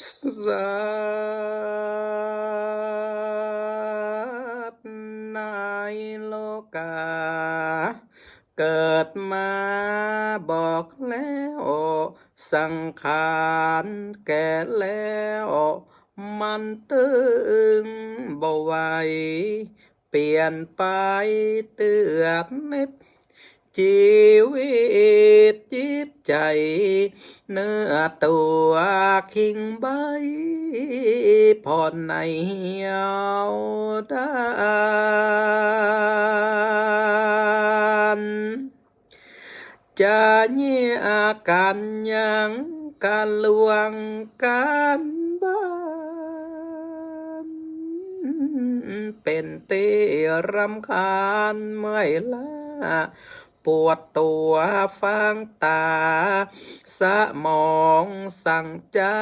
สัตว์ในโลกาเกิดมาบอกแล้วสังขารแก่แล้วมันตึงบ่ไหวเปลี่ยนไปเตือนนิดชีวิตจิตใจเนื้อตัวคิงใบผ่อนในเหี่ยวดานจะเยี่ยกันยังการลวงกันบ้านเป็นเตรำคาญเมื่อยล้าปวดตัวฟังตาสมองสั่งจ้า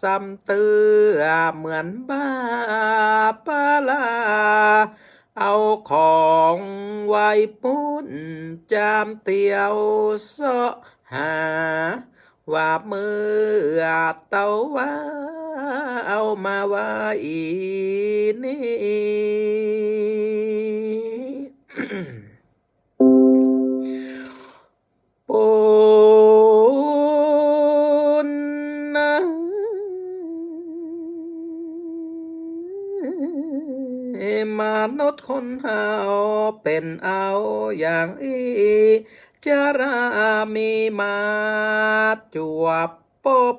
ซ้ำเตือเหมือนบ้าปลาเอาของไว้ปุ้นจามเตียวเสาะหาว่ามือเต้าว่าเอามาไว้นี่ ปุณนะมนุษย์คนเฮาเป็นเอาอย่างจะรามีมาจวบปบ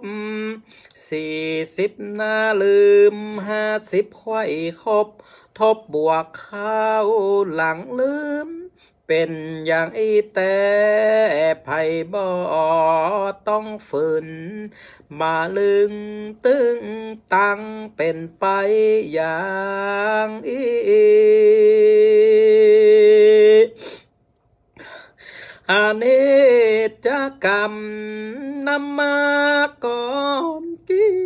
40นาลืม50ไขว้ครบทบบวกเข้าหลังลืมเป็นอย่างแต่ไผ่บ่ต้องฝืนมาลึงตึงตังเป็นไปอย่างอาเนจกรรมนำมาก่อนกี้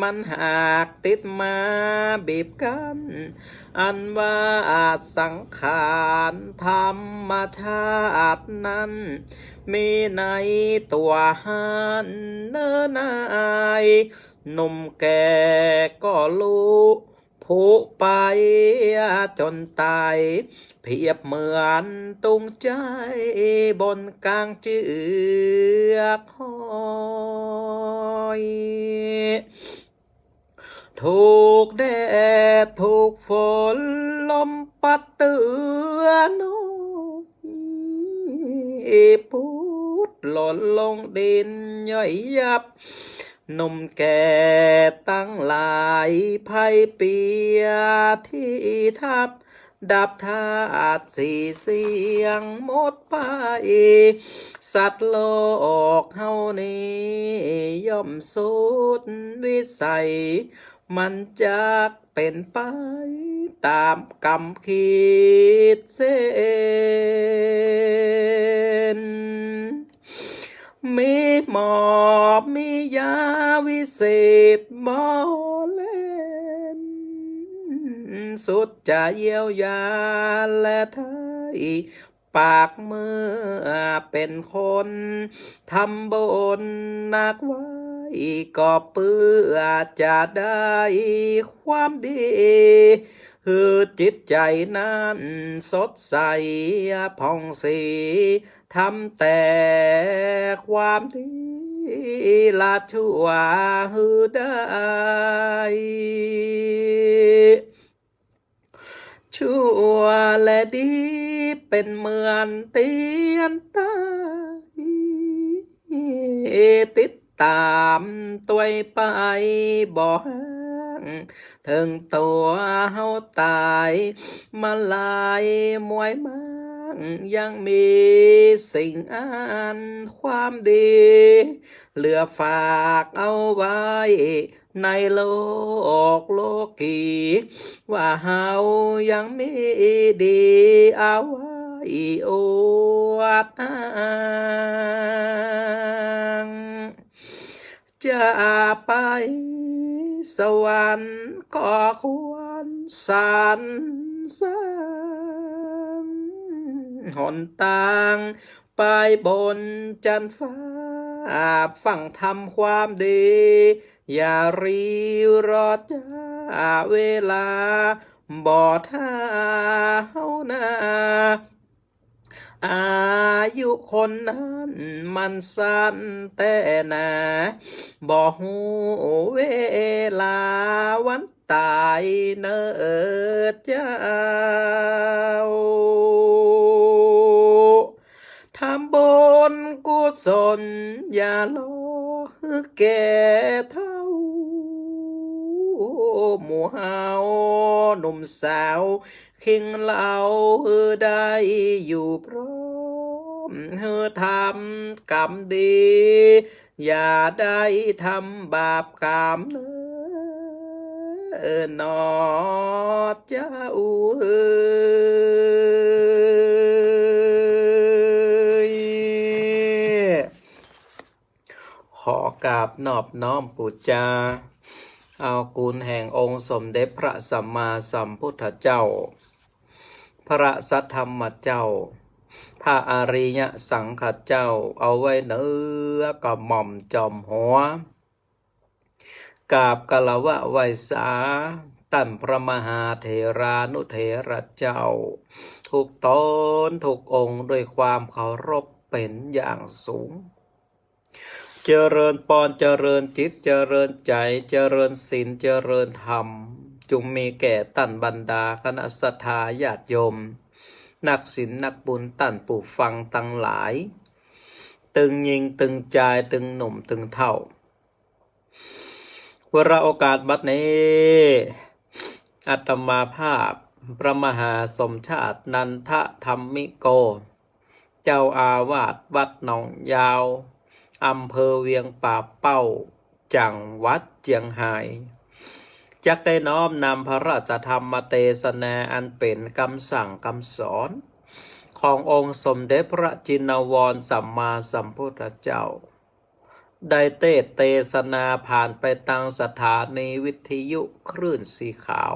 มันหากติดมาบีบกันอันว่าสังขารธรรมชาตินั้นมีในตัวหันเนิ่นนายหนุ่มแก่ก็รู้ผู้ไปจนตายเพียบเหมือนตุงใจบนกลางเจือกหอยถูกแดดถูกฝนลมปัดเตือนพุดหล่นลงดินย่อยยับหนุ่มแก่ตั้งหลายภัยเปียที่ทับดับธาตุสี่เสียงหมดไปสัตว์โลกเฮานี้ย่อมสุดวิสัยมันจักเป็นไปตามกรรมคิดเส้นมีหมอบมียาวิเศษบ่เล่นสุดจะเยียวยาและไทยปากมือเป็นคนทำบนหนักไว้ก็เพื่อจะได้ความดีคือจิตใจนั้นสดใสผ่องสีทำแต่ความดีละชั่วหือได้ชั่วและดีเป็นเหมือนเตียนตายติดตามตัวไปบ่ห่างถึงตัวเฮาตายมาลายมวยมังยังมีสิ่งอันความดีเหลือฝากเอาไว้ในโลกีว่าเฮายังมีดีเอาไว้อวดอ้างจะไปสวรรค์ก็ควรสรรเสริญหนทางไปบนจันฟ้า ฟังทำความดี อย่ารีรอจ้าเวลาบ่ท่าเฮานาอายุคนนั้นมันสั้นแต่นาบ่ฮู้เวลาวันตายเนิดเจ้าทำบุญกุศลอย่ารอให้แก่เท่าหมู่เฮาหนุ่มสาวคิงเหล่าได้อยู่พร้อมเฮอทำกรรมดี อย่าได้ทำบาปกรรมเน้อนอเจ้าขอกราบนอบน้อมปูจาเอากุลแห่งองค์สมเด็จพระสัมมาสัมพุทธเจ้า พระสัทธรรมเจ้า พระอริยสังฆเจ้าเอาไว้เนื้อกระหม่อมจอมหัวกราบกะละวะไวสาตั้นพระมหาเถรานุเถระเจ้า ทุกตนทุกองค์ด้วยความเคารพเป็นอย่างสูง เจริญปอนเจริญจิตเจริญใจเจริญศีลเจริญธรรมจงมีแก่ตั้นบรรดาคณะศรัทธาญาติโยมนักศีลนักบุญตั้นผู้ฟังตั้งหลายตึงยิงตึงใจตึงหนุ่มตึงเท่าวาระโอกาสบัดนี้อาตมาภาพพระมหาสมชาตินันทธรรมิโกเจ้าอาวาสวัดหนองยาวอำเภอเวียงป่าเป้าจังหวัดเจียงไฮ้จักได้น้อมนำพระราชธรรมเทศนาอันเป็นคำสั่งคำสอนขององค์สมเด็จพระจินวรสัมมาสัมพุทธเจ้าได้เทศนาผ่านไปทางสถานีวิทยุคลื่นสีขาว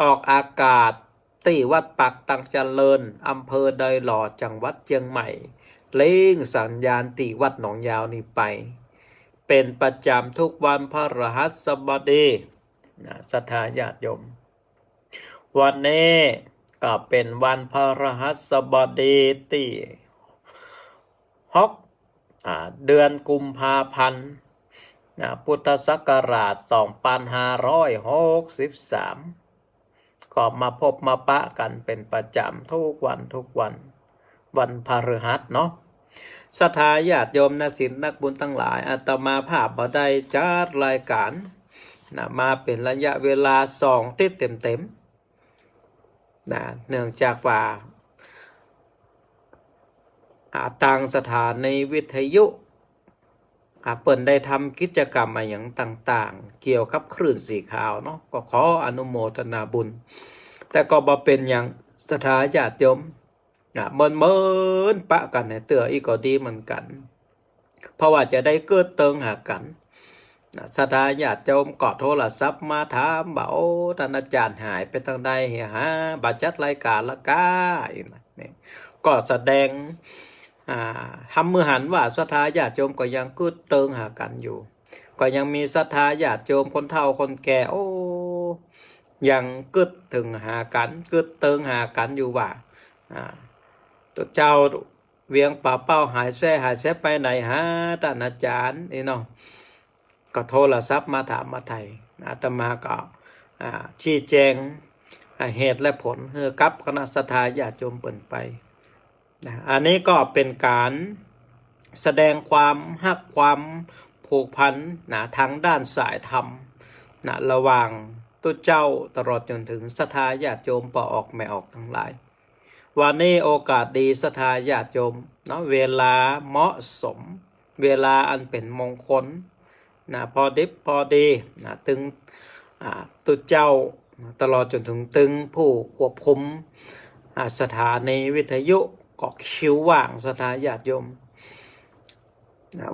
ออกอากาศที่วัดปักตังเจริญอำเภอดอยหล่อจังหวัดเชียงใหม่เล่งสัญญาณที่วัดหนองยาวนี้ไปเป็นประจำทุกวันพฤหัสบดีศรัทธาญาติโยมวันนี้ก็เป็นวันพฤหัสบดีที่6 เดือนกุมภาพันธ์พุทธศักราช 2563 ก็มาพบมาปะกันเป็นประจำทุกวันวันพฤหัสเนาะศรัทธาญาติโยมนักศีลนักบุญทั้งหลายอาตมาภาพบ่ได้จัดรายการมาเป็นระยะเวลา2 ทิศเต็มเนื่องจากว่าทางสถานีวิทยุเปิดได้ทำกิจกรรมอะไรอย่างต่างๆเกี่ยวกับคลื่นสีขาวเนาะก็ขออนุโมทนาบุญแต่ก็บ่เป็นอย่างศรัทธาญาติโยมเมินปะกันเนี่ยเตืออีกก็ดีเหมือนกันเพราะว่าจะได้เกิดเติงหากันศรัทธาญาติโยมก็โทรศัพท์มาถามว่าโอ้ท่านอาจารย์หายไปทางใดฮะบัดจัดรายการละก้าก็แสดงทำมือหันว่าศรัทธาญาติโยมก็ยังเกิดเติงหากันอยู่ก็ยังมีศรัทธาญาติโยมคนเฒ่าคนแก่โอ้ยังกึดถึงหากันกึดเติงหากันอยู่ว่าตัวเจ้าเวียงป่าเป้าหายแซ่ไปไหนฮะท่านอาจารย์นี่เนาะก็โทรศัพท์มาถามมาไทยอาตมาก็ชี้แจงเหตุและผลเฮือกับคณะศรัทธาญาติโยมเปิ่นไปอันนี้ก็เป็นการแสดงความฮักความผูกพันทางด้านสายธรรมระหว่างตัวเจ้าตลอดจนถึงศรัทธาญาติโยมปอออกไม่ออกทั้งหลายวันนี้โอกาสดีศรัทธาญาติโยมเนาะเวลาเหมาะสมเวลาอันเป็นมงคลพอดิบพอดีตึงตัวเจ้าตลอดจนถึงตึงผู้ควบคุมสถานีวิทยุก็คิวว่างศรัทธาญาติโยม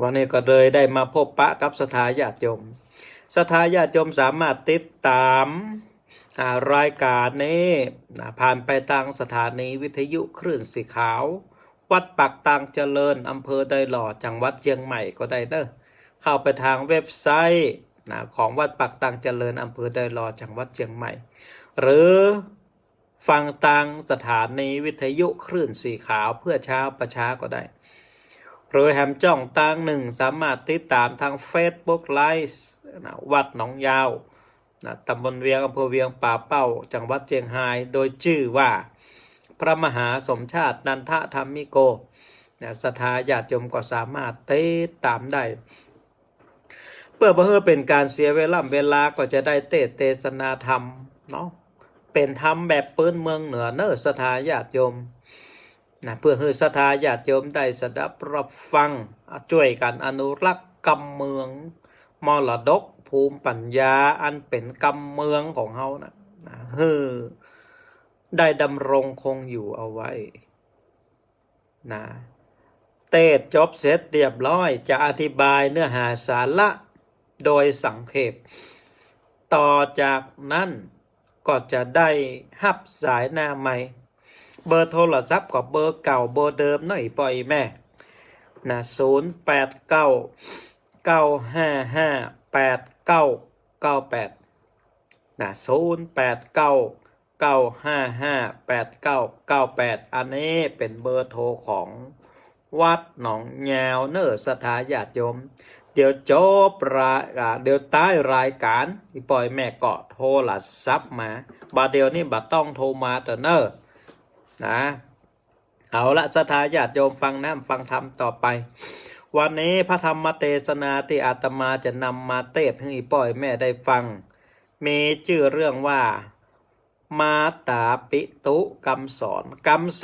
วันนี้ก็เลยได้มาพบปะกับศรัทธาญาติโยมศรัทธาญาติโยมสามารถติดตามรายการนี้ผ่านไปทางสถานีวิทยุคลื่นสีขาว วัดปักตางเจริญอำเภอไดหล่อจังหวัดเชียงใหม่ก็ได้เด้อเข้าไปทางเว็บไซต์ของวัดปักตางเจริญอำเภอไดหล่อจังหวัดเชียงใหม่ หรือฟังทางสถานีวิทยุคลื่นสีขาวเพื่อเช้าประชาก็ได้หรือแฮมจ้องตางหนึ่งสามารถติดตามทาง Facebook Live วัดหนองยาวตำบลเวียงอำเภอเวียงป่าเป้าจังหวัดเชียงรายโดยชื่อว่าพระมหาสมชาตินันทธรรมิโกศรัทธาญาติโยมก็สามารถติดตามได้เพื่อเป็นการเสียเวลาก็จะได้เทศนาธรรมเนาะเป็นธรรมแบบปืนเมืองเหนือเนอศรัทธาญาติโยมเพื่อให้ศรัทธาญาติโยมได้สดับรับฟังช่วยกันอนุรักษ์กำเมืองมรดกภูมิปัญญาอันเป็นกำเมืองของเขานะได้ดำรงคงอยู่เอาไว้นะจบเสร็จเรียบร้อยจะอธิบายเนื้อหาสาระโดยสังเขปต่อจากนั้นก็จะได้หับสายหน้าใหม่เบอร์โทรศัพท์กับเบอร์เก่าเบอร์เดิมหน่อยปล่อยแม่นะ089-955-8998นะ089-955-8998อันนี้เป็นเบอร์โทรของวัดหนองแงวเนอศรัทธาญาติโยมเดี๋ยวจบเดี๋ยวใต้รายการที่ปล่อยแม่เกาะโทรศัพท์มาบาเดียวนี่บัดต้องโทรมาแต่เนอนะเอาละศรัทธาญาติโยมฟังน้ำฟังธรรมต่อไปวันนี้พระธรรมเทศนาที่อาตมาจะนำมาเทศให้ปล่อยแม่ได้ฟังมีชื่อเรื่องว่ามาตาปิตุคำส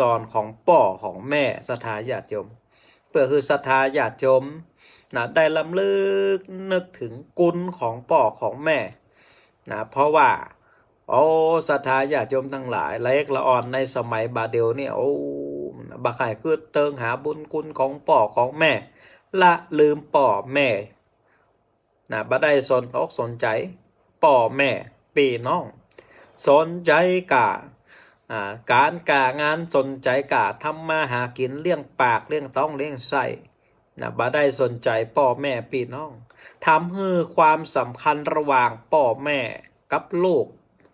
อนของพ่อของแม่ศรัทธาญาติโยมเพื่อคือศรัทธาญาติโยมได้ลำลึกนึกถึงกุลของพ่อของแม่เพราะว่าศรัทธาญาติโยมทั้งหลายเล็กละอ่อนในสมัยบาเดียวเนี่ยบักไข่คือเติงหาบุญคุณของพ่อของแม่ละลืมพ่อแม่บ่ได้สนอกสนใจพ่อแม่พี่น้องสนใจการงานสนใจทำมาหากินเลี้ยงปากเลี้ยงท้องเลี้ยงไส้บ่ได้สนใจพ่อแม่พี่น้องทำให้ความสำคัญระหว่างพ่อแม่กับลูก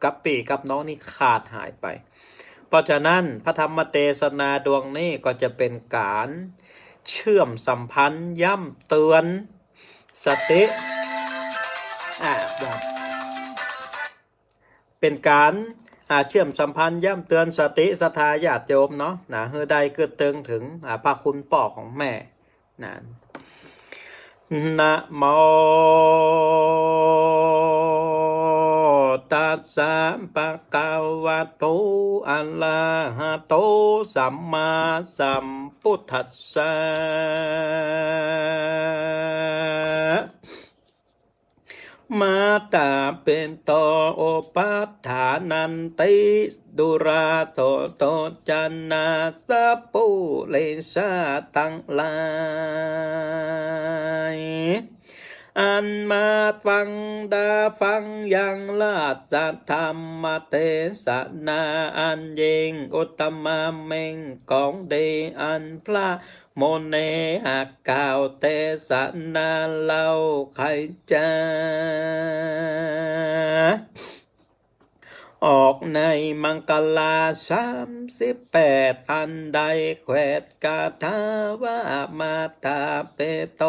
กับพี่กับน้องนี่ขาดหายไปเพราะฉะนั้นพระธรรมเทศนาดวงนี้ก็จะเป็นการเชื่อมสัมพันธ์ย้ำเตือนสติเป็นการเชื่อมสัมพันธ์ย่ำเตือนสติศรัทธาญาติโยมเนาะเฮือใดเกิดเติงถึงพระคุณพ่อของแม่นะโมตัสสะภะคะวะโตอะระหะโตสัมมาสัมพุทธัสสะมาตาเป็นตอโอปัฏฐานันติดุราโตโตจันนาสัพปุเลสาตังลายอันมาฟังฟังยังลาสัทธรรมเทศนาอันยิ่งอุตตมะเม่งของดีอันพระโมเนหักกล่าวเทศนาเล่าใครจะออกในมังกลา38อันใดแขวดกาถาว่ามาตาเปโต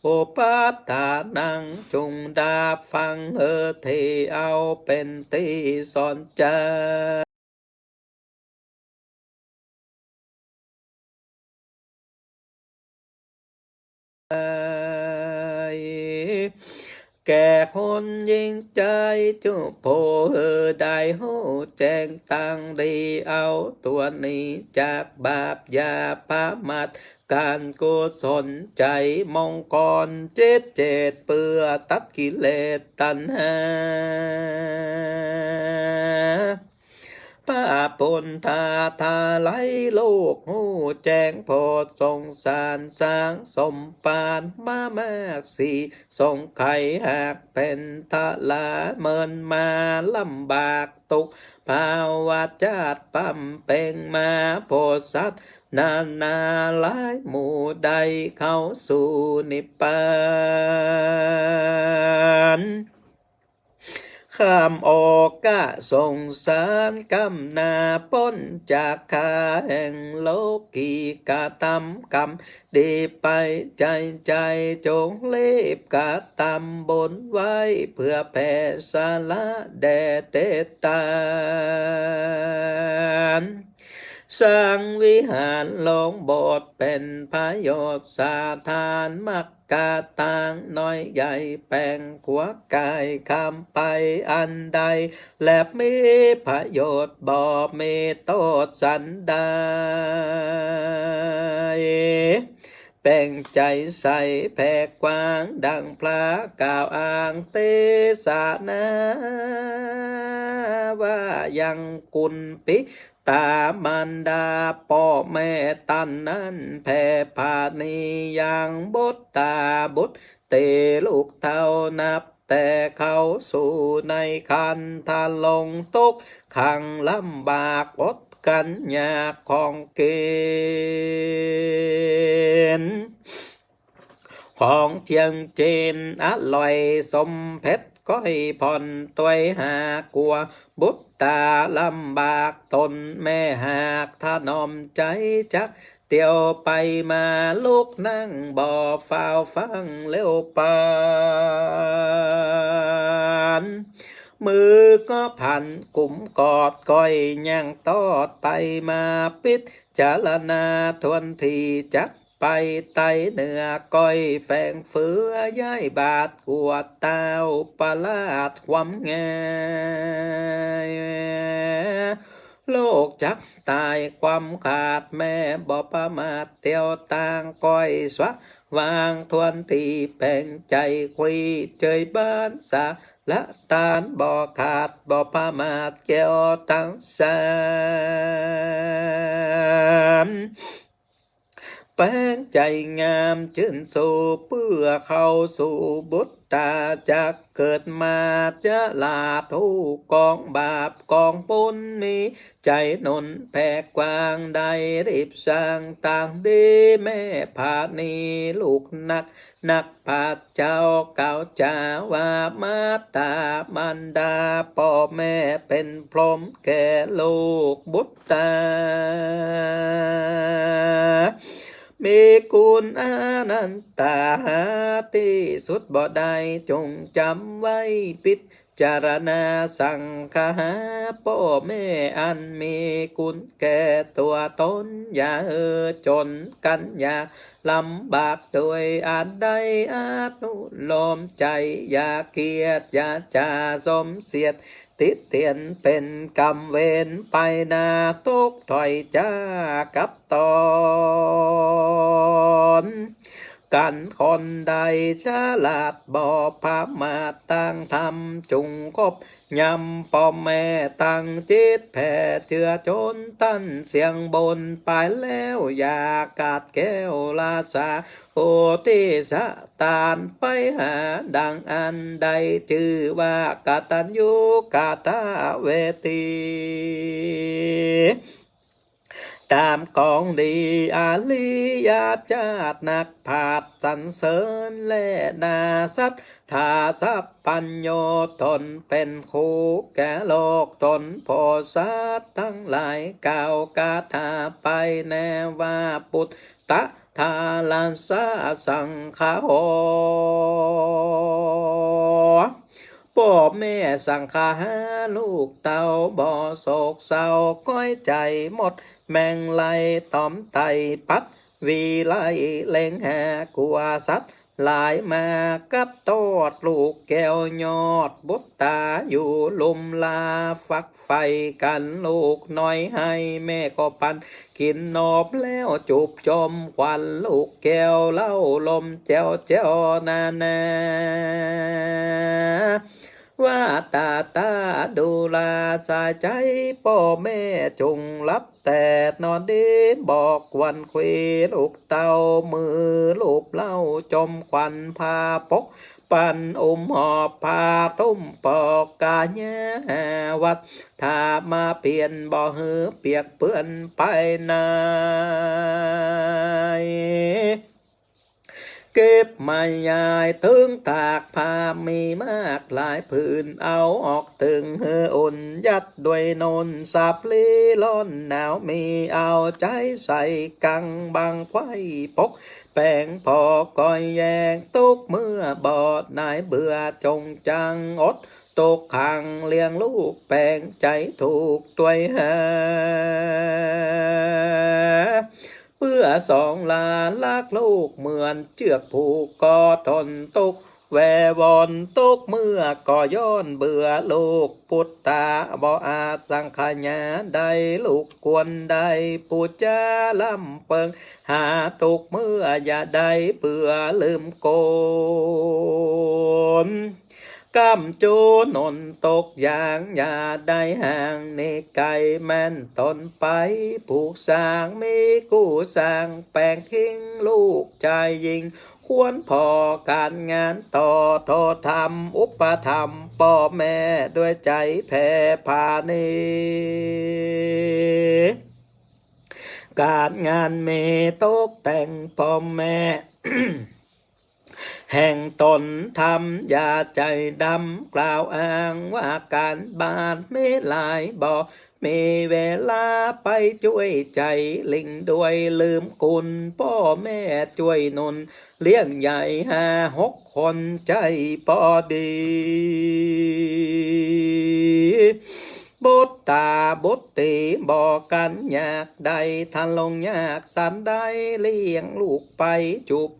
โอปัฏฐานังจงดาฟังเทเอาเป็นที่สอนใจแก่คนยิ่งใจจุโพได้หูแจ้งตั้งดีเอาตัวนี้จากบาปยาพามัดการกุศลใจมงกรเจตเปื่อตัดกิเลสตัณหาพระปุณธาทาไลโลกหูแจ้งโพดทรงสารสร้างสมปานมากสีทรงไข่หากเป็นทะลาเมินมาลำบากตุกภาวะจาดปั๊มเป่งมาโพสัต นานาหลายหมู่ใดเข้าสู่นิพพานข้ามออกกะสงสารกำนาพ้นจากข้าแห่งโลกีกะตำกรรมดีไปใจจงเล็บกะตำบนไว้เพื่อแผ่สาละแด่เตตานสร้างวิหารลงโบสถ์เป็นพระโยชน์สาทานมักกาต่างน้อยใหญ่แปลงขัวกายคำไปอันใดและมีประโยชน์บ่มีโทษสันใดแป่งใจใสแผ่กว้างดังพระกล่าวอ้างเตสานาว่ายังกุลปิตามันดาพ่อแม่ตันนั้นแผ่พาณีอย่างบุตรตาบุตรเตลูกเท่านับแต่เขาสู่ในคันทาลงตุกขังลำบากอดกันยากของเกณฑ์ของเจียงเจนอร่อยสมเพชรก้อยผ่อนตัวหากลัวบุตรตาลำบากตนแม่หากถ้านอมใจจักเตียวไปมาลูกนั่งบ่อฝ้าฟังเลี้ยวปานมือก็พันกุมกอดก้อยย่างตอดไปมาปิดจารณาทวนทีจักไปไตเหนือก้อยแฝงเฟือย้ายบาดกวดเต้าประลาดความงายโลกจักตายความขาดแม่บ่ประมาทเตียวต่างก้อยสวะวางทวนทีแป่งใจคุยเจยบ้านสาละตานบ่ขาดบ่ประมาทแก้วตั้งสามแป้งใจงามชื่นสู่เพื่อเข้าสู่บุตตาจากเกิดมาจะลาทุกกองบาปกองปุญมีใจหนุนแผ่กว้างได้รีบสร้างต่างดีแม่พานีลูกนักพาเจ้าเก่าจาว่ามาตามันดาพ่อแม่เป็นพรหมแก่ลูกบุตตามีคุณอนันตาที่สุดบ่ได้จงจำไว้พิจารณาสังขารพ่อแม่อันมีคุณแก่ตัวตนอย่าจนกันอย่าลำบากโดยอาจใดอาจนุโลมใจอย่าเกียดอย่าจาสมเสียดติดเตียนเป็นกรรมเวรไปนาตุกถอยจ้ากับตอนกันคนใดฉลาดบ่พามาตั้งทำจุงคบยำพ่อแม่ตั้งจิตแผ่เชื่อจนตั้นเสียงบนไปแล้วอย่ากาดแก้วลาสาโอติสะตานไปหาดังอันใดชื่อว่ากตัญญูกตเวทีตามกองดีอาลียาจาดนักผาดสรรเสริญและนาสัตถาสัพปัญโยตนเป็นคู่แก่โลกตนโพสัตทั้งหลายกล่าวกาถาไปแน่ว่าปุตตะทาลันสาสังฆาโหพ่อแม่สังขาลูกเต้าบ่โศกเศร้าก้อยใจหมดแมงไลตอมไตปัดวีไลเล็งหากลัวสัตว์หลายมากัดโตดลูกแก้วยอดบุตตาอยู่ลุมลาฟักไฟกันลูกน้อยให้แม่ก็ปันกินนอบแล้วจูบจมควันลูกแก้วเล่าลมเจ้านา ว่าตาดูแลสายใจพ่อแม่จงรับแต่นอนดีบอกวันคุยลูกเต้ามือลูบเล่าจมควันพาปกปันหอบพาตุ้มปอกกาเนวัดถ้ามาเปลี่ยนบ่อหือเปียกเปื้อนไปนายเก็บไม่ยายถึงตากผ้ามีมากหลายผืนเอาออกตึงเฮออุ่นยัดด้วยนนสับลีล้อนหนาวมีเอาใจใส่กังบางไว้ปกแป้งพอก้อยแยงตุกเมื่อบอดนายเบื่อจงจังอดตกขังเลี้ยงลูกแปลงใจถูกตัวยหาเพื่อสองลาลักลูกเหมือนเชือกผูกกอทนตกแววอนตกเมื่อก่อย้อนเบื่อลูกพุทธาบ่อาจสังขญาใดลูกควรใดปูจาลำเปิงหาตกเมื่ออย่าได้เบื่อลืมโกนกำโจนนตกอย่างอย่าได้ห่างในไก่แม่นตนไปผูกสร้างมีกู้สร้างแปลงทิ้งลูกใจยิงควรพอการงานต่อโทษทำอุปธรรมพ่อแม่ด้วยใจแผ่พานีการงานเมตกแต่งพ่อแม่ แห่งตนทำอย่าใจดำกล่าวอ้างว่าการบ้านไม่หลายบ่มีเวลาไปช่วยใจลิงด้วยลืมคุณพ่อแม่ช่วยนนเลี้ยงใหญ่5-6 คนใจพอดีบุตรตาบุตรตีบอกกันอยากใดทันลงยากสันได้เลี้ยงลูกไปจูบ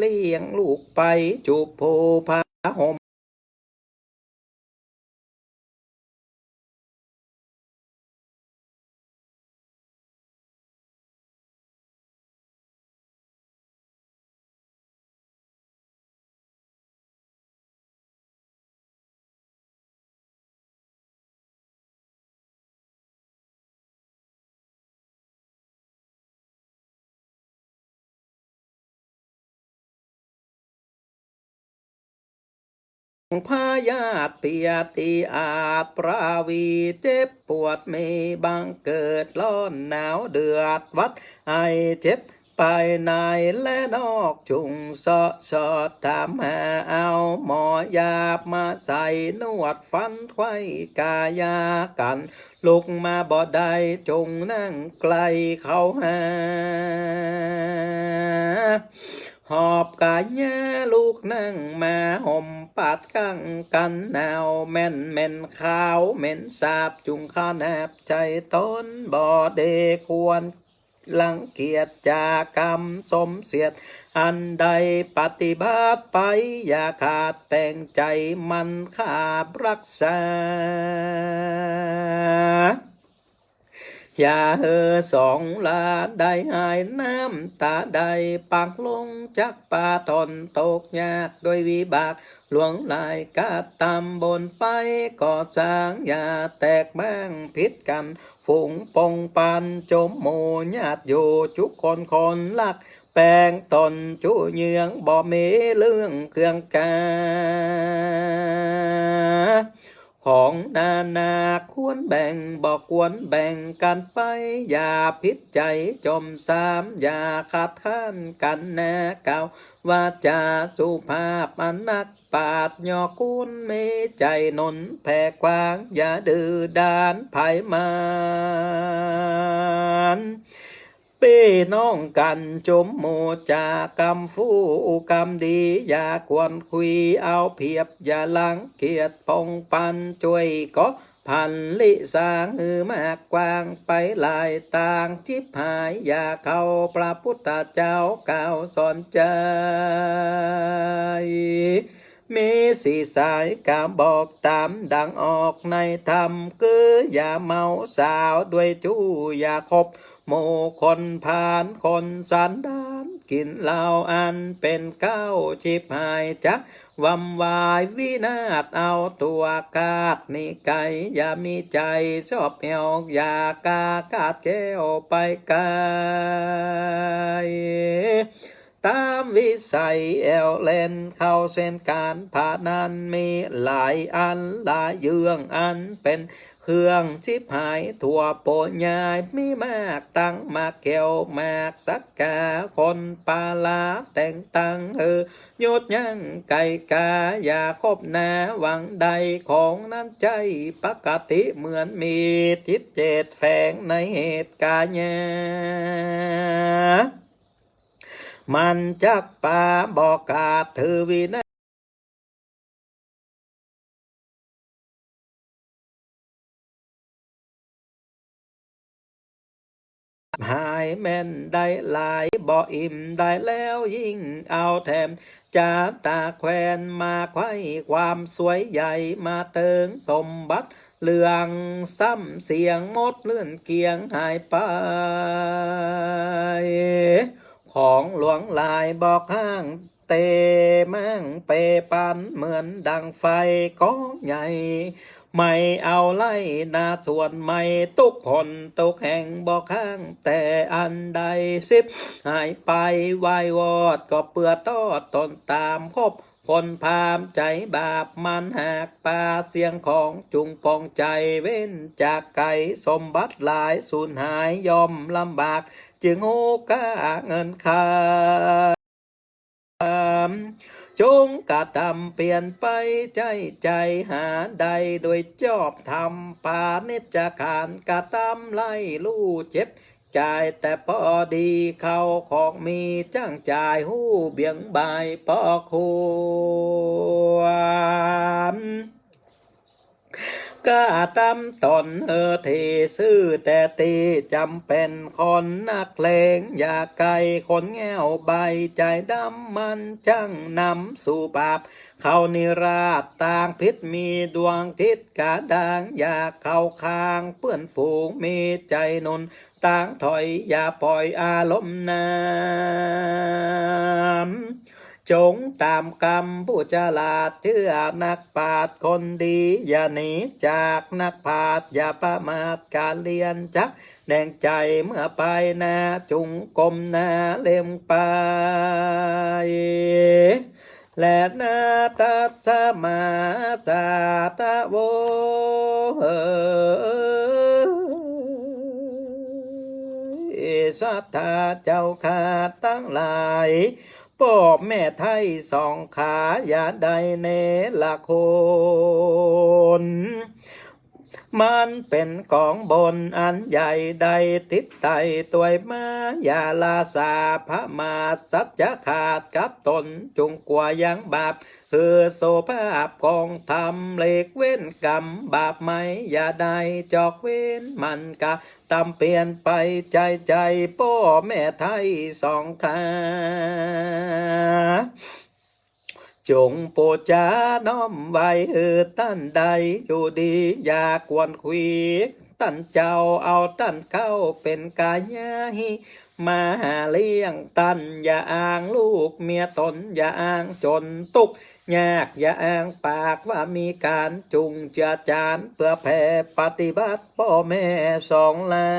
เลี้ยงลูกไปจูบโพพาห่มพายาทเปียตีอาจปราวีเจ็บปวดมีบังเกิดร้อนหนาวเดือดวัดไอเจ็บไปในและนอกจุงสอดถามหาเอาหมอยาบมาใส่นวดฟันไว้กายากันลุกมาบ่ได้จงนั่งไกลเขาหาหอบกายแย่ลูกนั่งมาห่มปัดกังกันหนาวแม่นขาวเหม็นสาบจุงข้าแนบใจต้นบ่เดควรลังเกียจจากรรมสมเสียดอันใดปฏิบัติไปอย่าขาดแปลงใจมันขาบรักษาอย่าสองลาได้หายน้ำตาใดปากลงจักป่าทนตกยากโดยวิบากหลวงลายกาตำบนไปก่อสร้างอย่าแตกแบ้งพิษกันฝูงปงปันจมโมญาติอยู่จุกคนลักแปลงตนจูเยืองบ่มีเรื่องเครื่องกาของนาควรแบ่งบอกควรแบ่งกันไปอย่าพิษใจจมสามอย่าขาดข้านกันแน่เก่าว่าจะสุภาพอนักปาดยอกุนมีใจนนแผ่กว้างอย่าดื้อด้านไผมัน เป้น้องกันจมโมจากำฟูกำดีอย่าควรคุยเอาเพียบอย่าลังเกียจปองปันช่วยก็พันลิสางมากกว้างไปหลายต่างจิบหายอย่าเข้าพระพุทธเจ้าก่าวสอนใจมีสีสายกาบอกตามดังออกในธรรมคืออย่าเมาสาวด้วยจู้อย่าคบโมคนผ่านคนสันดานกินเหล้าอันเป็นเก้าชิบหายจักวำวายวินาศเอาตัวกาดนี่ไก่อย่ามีใจชอบเอวอย่ากากาดแก้วไปไกลตามวิสัยแอวเล่นเข้าเส้นการผ่านั้นมีหลายอันหลายเยื่องอันเป็นเครื่องชิบหายทั่วโปยายมีมากตั้งมากเกี่ยวมากสักกาคนปาลาแต่งตั้งยดยังไก่กาอย่าคบนาหวังใดของนั้นใจปกติเหมือนมีจิตเจตแฝงในเหตุการณ์มันจักป่าบอกกาดถือวินะหายแม่นได้หลายบ่อิ่มได้แล้วยิ่งเอาแถมจะตาแควนมาไขว้ความสวยใหญ่มาเติงสมบัติเลืองซ้ำเสียงมดเลื่อนเกียงหายไปของหลวงลายบอกข้างเตมั่งเปปันเหมือนดังไฟก้องใหญ่ไม่เอาไล่นาส่วนไม่ตุกคนตุกแห่งบอกข้างแต่อันใดสิบหายไปวายวอดก็เปื่อตอดตนตามคบคนพามใจบาปมันหากปาเสียงของจุงปองใจเว้นจากไก่สมบัติหลายสูญหายยอมลำบากจึงโอกาเงินคาจงกระทำเปลี่ยนไปใจหาใดโดยจอบทำปาเนจขานกระทำไล่ลู่เจ็บจ่ายแต่พอดีเขาของมีจ้างจ่ายหู้เบี่ยงบายพอควรก็ตำตนที่ซื้อแต่ตีจำเป็นคนนักเลงอย่าไกลคนแง่วใบใจดำมันจังนำสู่บาปเขานิราชต่างพิษมีดวงทิศกาดางอย่าเข้าข้างเปื้อนฝูงมีใจนุนต่างถอยอย่าปล่อยอารมณ์น้ำจงตามกรรมผู้ฉลาดเชื่อนักปราชญ์คนดีอย่าหนีจากนักปราชญ์อย่าประมาทการเรียนจักแดงใจเมื่อไปนาจุงกลมนาเล่มไปและนาตัสสมาจาตะโวสัทธาเจ้าขาตั้งหลายพ่อแม่ไทยสองขาอย่าใดเนละคนมันเป็นกองบนอันใหญ่ใดติดไตตัวมาอย่าลาสาพระมาสัจจะขาดกับตนจงกว่ายังบาปคือโสภาพกองทำเล็กเว้นกรรมบาปไม่อย่าได้จอกเว้นมันกะตำเปลี่ยนไปใจพ่อแม่ไทยสองขาจงโปรดจาน้อมไว้ท่านใดอยู่ดีอย่ากวนคุยท่านเจ้าเอาท่านเข้าเป็นกายาหิมาหาเลี้ยงตันอย่าอ้างลูกเมียตนอย่าอ้างจนตุกยากอย่าอ้างปากว่ามีการจุงเจือจานเพื่อแผ่ปฏิบัติพ่อแม่สองลา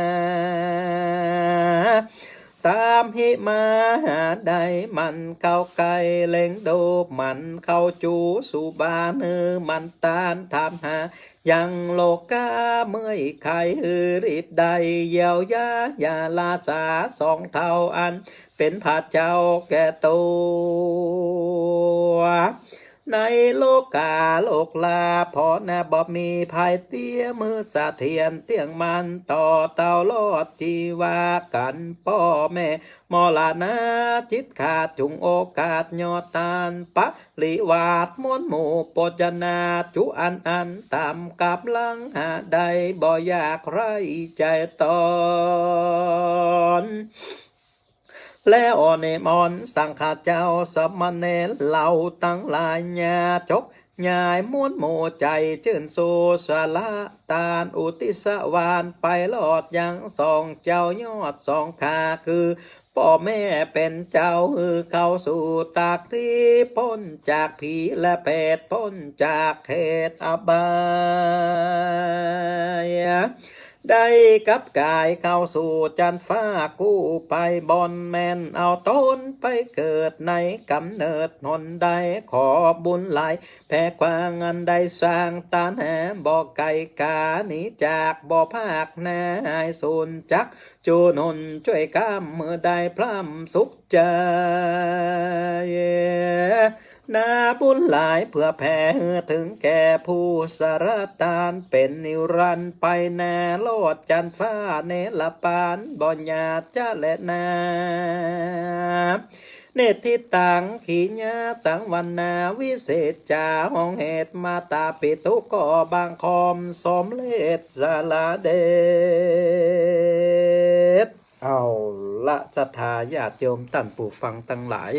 ตามหิมาหาใดมันเข้าไกลเล็งโดบมันเข้าจูสู่บานมันตานทำหายังโลกาเมื่อยไขรีบใดเยียวยาอย่าลาสาสองเท่าอันเป็นผาเจ้าแก่ตัว ในโลกาโลกลาพอนะบ่มีภายเตี้ยมือสะเทียนเตียงมันต่อเต่าลอดจีวากันพ่อแม่มอลานาจิตขาดจุงโอกาสยอตานปะลิวาดมวนหมู่ปจนาจุอันตามกับลังหาใดบ่อยากไรใจตอนและอเนมอนสังฆาเจ้าสมณเณรเหล่าตั้งหลายญาจกยายม้วนโมใจจื่นสู่สละตานอุติสวานไปลอดยังสองเจ้ายอดสองขาคือพ่อแม่เป็นเจ้าเข้าสู่ตากที่พ้นจากผีและเปรตพ้นจากเขตอบายได้กับกายเข้าสู่จันฟ้ากู้ไปบอนแมนเอาต้นไปเกิดในกำเนิดหนใดขอบุญไหลแผ่กว้างอันใดสร้างตานแหบ่ไก่กาหนีจากบ่ภาคนาให้สูญจักจูนนช่วยก้ามมือใดพร่ำสุขใจนาบุญหลายเพื่อแผ่ถึงแก่ผู้สารตานเป็นนิรันดร์ไปนาโลดจันฟ้าเนลปานบอนญาจะและนาเนติตังขีญาสังวันนาวิเศษจาห้องเหตุมาตาปิตุก่อบางคอมสมเลศสาลาเดชเอาละศรัทธาญาติโยมท่านผู้ฟังทั้งหลาย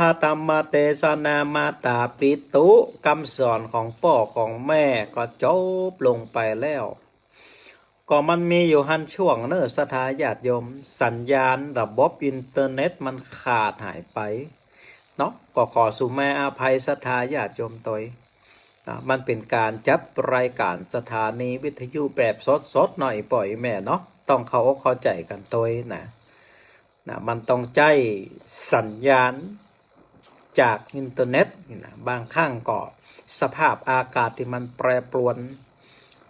พาธรรมเทศนามาตาปิตุคำสอนของพ่อของแม่ก็จบลงไปแล้วก็มันมีอยู่หันช่วงเนอะศรัทธาญาติโยมสัญญาณระบบอินเทอร์เน็ตมันขาดหายไปเนาะก็ขอสุแม่อภัยศรัทธาญาติโยมตัวมันเป็นการจับรายการสถานีวิทยุแบบสดหน่อยปล่อยแม่เนาะต้องเข้าใจกันตัวนะมันต้องใจสัญญาณจากอินเทอร์เน็ตนะบางครั้งก็สภาพอากาศที่มันแปรปรวน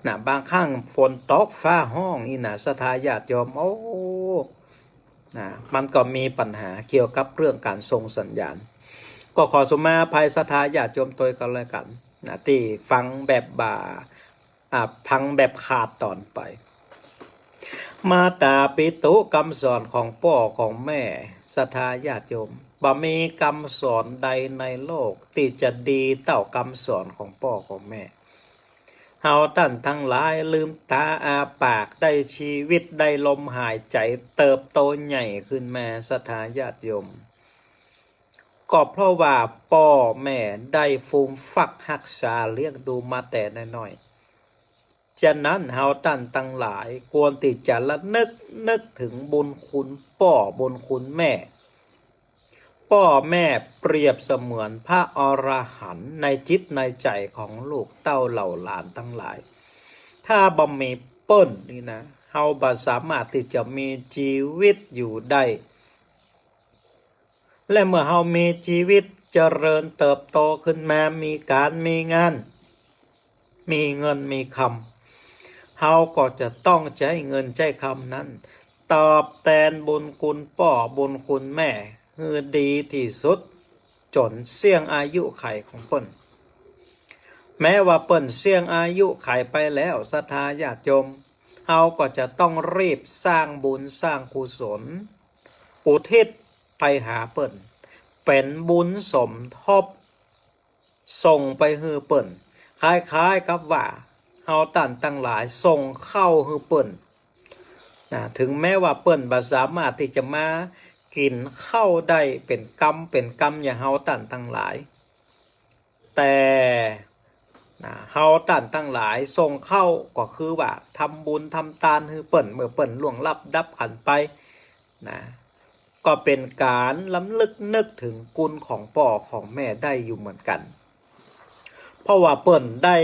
นะบางครั้งฝนตกฟ้าห้องนะศรัทธาญาติโยมนะมันก็มีปัญหาเกี่ยวกับเรื่องการส่งสัญญาณก็ขอสุมาภัยศรัทธาญาติโยมตัวกันเลยกันนะที่ฟังแบบพังแบบขาดตอนไปมาตาปิตุคำสอนของพ่อของแม่ศรัทธาญาติโยมบ่มีคำสอนใดในโลกที่จะดีเท่าคำสอนของพ่อของแม่เฮาท่านทั้งหลายลืมตาอาปากได้ชีวิตได้ลมหายใจเติบโตใหญ่ขึ้นมาศรัทธาญาติโยมก็เพราะว่าพ่อแม่ได้ฟูมฟักรักษาเลี้ยงดูมาแต่น้อยๆฉะนั้นเฮาท่านทั้งหลายควรที่จะระนึกถึงบุญคุณพ่อบุญคุณแม่พ่อแม่เปรียบเสมือนพระอรหันต์ในจิตในใจของลูกเต้าเหล่าหลานทั้งหลายถ้าบ่มีเปิ้นนี่นะเฮาบ่สามารถที่จะมีชีวิตอยู่ได้และเมื่อเฮามีชีวิตเจริญเติบโตขึ้นมามีการมีงานมีเงินมีคำเฮาก็จะต้องใช้เงินใช้คำนั้นตอบแทนบุญคุณพ่อบุญคุณแม่คือดีที่สุดจนเสี่ยงอายุไขของเปิ้นแม้ว่าเปิ้นเสี่ยงอายุไขไปแล้วศรัทธาญาติโยมเฮาก็จะต้องรีบสร้างบุญสร้างกุศลอุทิศไปหาเปิ้นเป็นบุญสมทบส่งไปฮือเปิ้นคล้ายๆกับว่าเฮาท่านทั้งหลายส่งเข้าฮือเปิ้นถึงแม้ว่าเปิ้นบ่สามารถที่จะมากินเข้าได้เป็นกรรมอย่างเฮาท่านทั้งหลายแต่เฮาท่านทั้งหลายส่งเข้าก็คือว่าทำบุญทำทานให้เปิ้นเมื่อเปิ้นล่วงลับดับขันไปก็เป็นการล้ำลึกนึกถึงคุณของพ่อของแม่ได้อยู่เหมือนกันเพราะว่าเปิ้นได้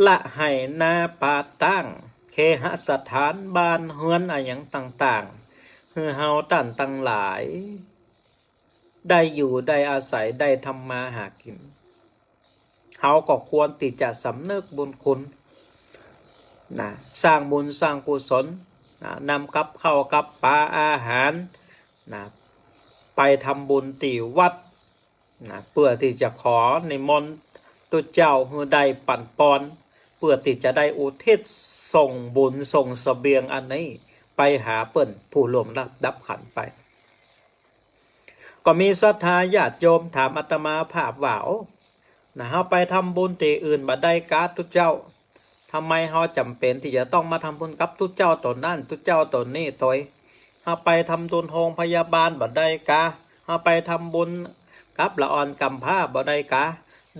ละให้นาป่าตั้งเคหสถานบ้านเฮือนอะไรอย่างต่างๆคือเฮาท่านทั้งหลายได้อยู่ได้อาศัยได้ทำมาหากินเฮาก็ควรที่จะสำนึกบุญคุณสร้างบุญสร้างกุศลนำกับข้าวกับปลาอาหารไปทำบุญที่วัด นะเพื่อที่จะขอในมนต์ตัวเจ้าเฮือใดปั่นปอนเพื่อที่จะได้อุทิศส่งบุญส่งเสบียงอันนี้ไปหาเปิ้นผู้รวมรับดับขันไปก็มีศรัทธาญาติโยมถามอาตมาภาพว่าโอ้นะเฮาไปทำบุญตีอื่นบ่ได้กาทุกเจ้าทำไมเฮาจำเป็นที่จะต้องมาทำบุญกับทุกเจ้าตนนั่นทุกเจ้าตนนี่ตัวเฮาไปทำบุญโรงพยาบาลบ่ได้กาเฮาไปทำบุญกับละอ่อนกำพร้าบ่ได้กา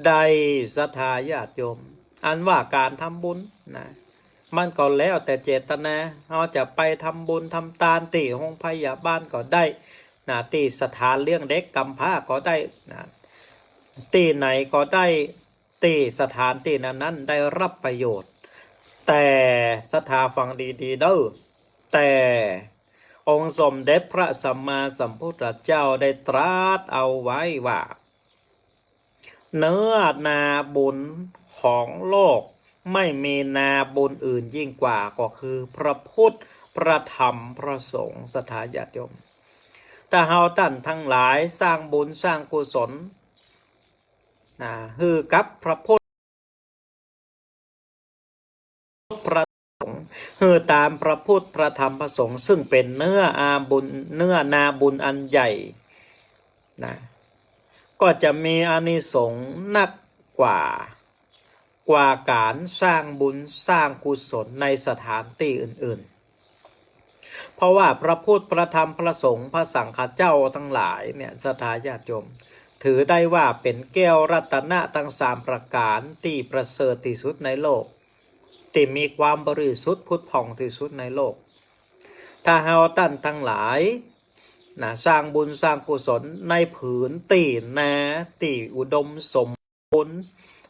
ได้ศรัทธาญาติโยมอันว่าการทำบุญนะมันก็แล้วแต่เจตนาเฮาจะไปทำบุญทำทานตีโรงพยาบาลก็ได้นะตีสถานเลี้ยงเด็กกำพร้าก็ได้นะตีไหนก็ได้ตีสถานตีนั้นได้รับประโยชน์แต่ศรัทธาฟังดีๆเด้อแต่องค์สมเด็จพระสัมมาสัมพุทธเจ้าได้ตรัสเอาไว้ว่าเนื้อนาบุญของโลกไม่มีนาบุญอื่นยิ่งกว่าก็คือพระพุทธพระธรรมพระสงฆ์ศรัทธาญาติโยมถ้าเฮาท่านทั้งหลายสร้างบุญสร้างกุศลคือกับพระพุทธพระสงฆ์คือตามพระพุทธพระธรรมพระสงฆ์ซึ่งเป็นเนื้อนาบุญอันใหญ่นะก็จะมีอานิสงส์นักกว่าการสร้างบุญสร้างกุศลในสถานที่อื่นๆเพราะว่าพระพุทธพระธรรมพระสงฆ์พระสังฆเจ้าทั้งหลายเนี่ยศรัทธาญาติโยมถือได้ว่าเป็นแก้วรัตนะทั้ง3ประการที่ประเสริฐที่สุดในโลกที่มีความบริสุทธิ์พุทธผ่องที่สุดในโลกถ้าเฮาท่านทั้งหลายสร้างบุญสร้างกุศลในผืนตีนาตีอุดมสมบูรณ์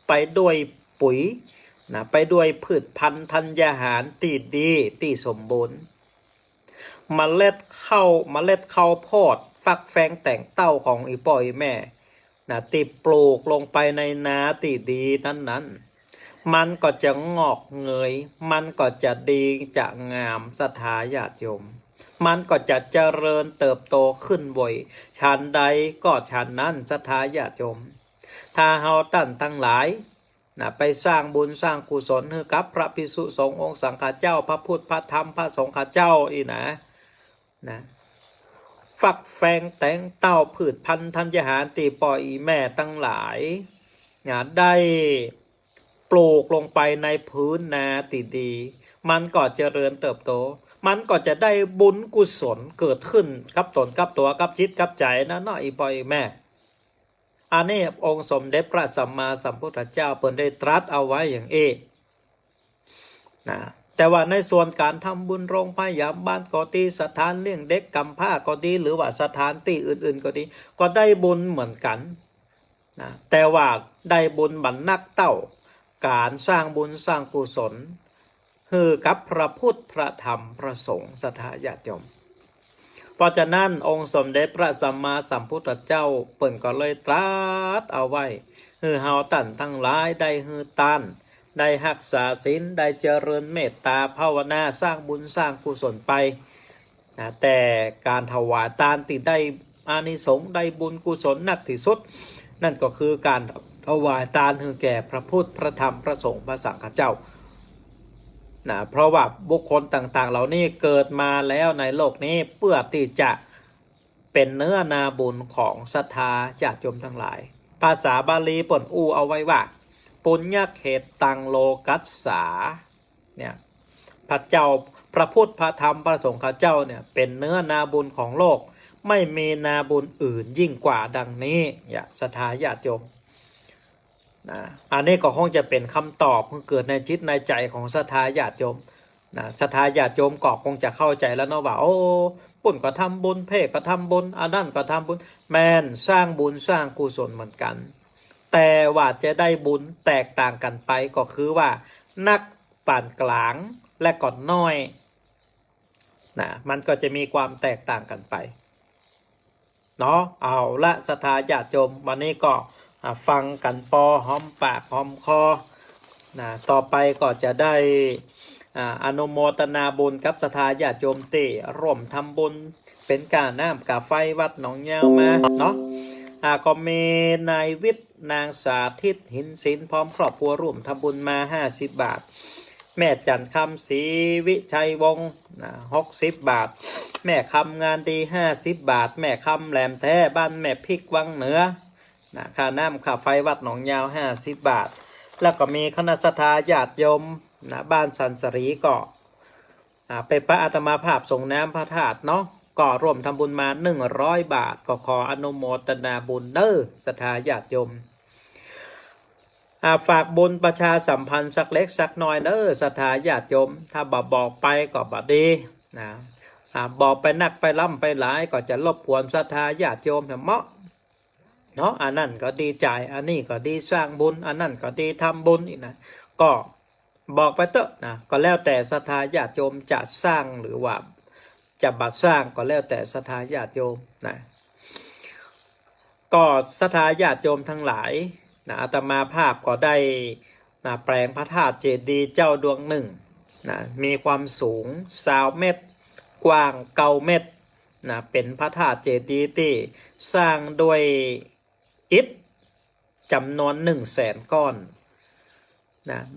ไปด้วยปุ๋ยไปด้วยพืชพันธุ์ธัญญาหารตีดีตีสมบูรณ์เมล็ดข้าวโพดฟักแฟงแต่งเต้าของอีป่อยแม่ตีปลูกลงไปในนาตีดีนั้นมันก็จะงอกเงยมันก็จะดีจะงามศรัทธาญาติโยมมันก็จะเจริญเติบโตขึ้นบ่อยชั้นใดก็ชั้นนั้นศรัทธาญาติโยมถ้าเฮาท่านทั้งหลายไปสร้างบุญสร้างกุศลให้กับพระภิกษุสงฆ์องค์สังฆเจ้าพระพุทธพระธรรมพระสงฆ์เจ้าอีนะฟักแฟงแต่งเต้าพืชพันธุ์ธัญญาหารตีปอยแม่ทั้งหลายได้ปลูกลงไปในพื้นนาตีดีมันก็เจริญเติบโตมันก็จะได้บุญกุศลเกิดขึ้นกับตนกับตัวกับจิตกับใจนะเนาะอีปอยแม่อันนี้องค์สมเด็จพระสัมมาสัมพุทธเจ้าเพิ่นได้ตรัสเอาไว้อย่างแต่ว่าในส่วนการทำบุญโรงพยาบาลก็ดีสถานเลี้ยงเด็กกำพร้าก็ดีหรือว่าสถานที่อื่นๆก็ดีก็ได้บุญเหมือนกันแต่ว่าได้บุญบรรนักเต้าการสร้างบุญสร้างกุศลคือกับพระพุทธพระธรรมพระสงฆ์ศรัทธาญาติโยมเพราะฉะนั้นองค์สมเด็จพระสัมมาสัมพุทธเจ้าเปิ่นก็เลยตรัสเอาไว้คือเฮาท่านทั้งหลายได้ฮือตานได้รักษาศีลได้เจริญเมตตาภาวนาสร้างบุญสร้างกุศลไปแต่การถวายทานที่ได้อานิสงส์ได้บุญกุศลนักที่สุดนั่นก็คือการถวายทานให้แก่พระพุทธพระธรรมพระสงฆ์พระสังฆเจ้าเพราะว่าบุคคลต่างๆเหล่านี้เกิดมาแล้วในโลกนี้เพื่อที่จะเป็นเนื้อนาบุญของศรัทธาญาติโยมทั้งหลายภาษาบาลีเปิ่นอู้เอาไว้ว่าปุญญเขตตังโลกัสสาเนี่ยพระเจ้าพระพุทธพระธรรมพระสงฆ์เจ้าเนี่ยเป็นเนื้อนาบุญของโลกไม่มีนาบุญอื่นยิ่งกว่าดังนี้ศรัทธาญาติโยมอันนี้ก็คงจะเป็นคำตอบเพิ่งเกิดในจิตในใจของศรัทธาญาติโยมศรัทธาญาติโยมก็คงจะเข้าใจแล้วเนาะว่าโอ้ปุ่นก็ทำบุญเพศก็ทำบุญอันนั้นก็ทำบุญแม่นสร้างบุญสร้างกุศลเหมือนกันแต่ว่าจะได้บุญแตกต่างกันไปก็คือว่านักปานกลางและก่อนน้อยมันก็จะมีความแตกต่างกันไปเนาะเอาละศรัทธาญาติโยมวันนี้ก็ฟังกันพอหอมปากหอมคอต่อไปก็จะได้อนุโมทนาบุญกับศรัทธาญาติโยมที่ร่วมทำบุญเป็นการน้ำกาไฟวัดหนองยาวมาเนาะ ก็มีนายวิทย์นางสาธิตหินศิลป์พร้อมครอบครัวร่วมทำบุญมา50 บาทแม่จันคำศรีวิชัยวงศ์60 บาทแม่คำงานดี50 บาทแม่คำแหลมแท้บ้านแม่พริกวังเหนือค่าน้ำค่าไฟวัดหนองยาว50 บาทแล้วก็มีคณะสัตยาญาติโยมบ้านสันสรีก็ไปพระอาตมาภาพส่งน้ำพระธาตุเนาะก็ร่วมทำบุญมา100 บาทก็ขออนุโมทนาบุญเด้อศรัทธาญาติโยมฝากบุญประชาสัมพันธ์สักเล็กสักน้อยเด้อศรัทธาญาติโยมถ้าบอกไปก็บ่ดีนะบอกไปนักไปล่ำไปหลายก็จะรบกวนศรัทธาญาติโยมเหมาะเนาะอันนั้นก็ดีใจอันนี้ก็ดีสร้างบุญอันนั้นก็ดีทำบุญอีกนะก็บอกไปเถอะนะก็แล้วแต่ศรัทธาญาติโยมจะสร้างหรือว่าจะบัดสร้างก็แล้วแต่ศรัทธาญาติโยมนะก็ศรัทธาญาติโยมทั้งหลายอาตมาภาพก็ได้แปลงพระธาตุเจดีย์เจ้าดวงหนึ่งมีความสูง20 เมตรกว้าง9 เมตรเป็นพระธาตุเจดีย์ที่สร้างด้วยอิฐจำนวน100,000 ก้อน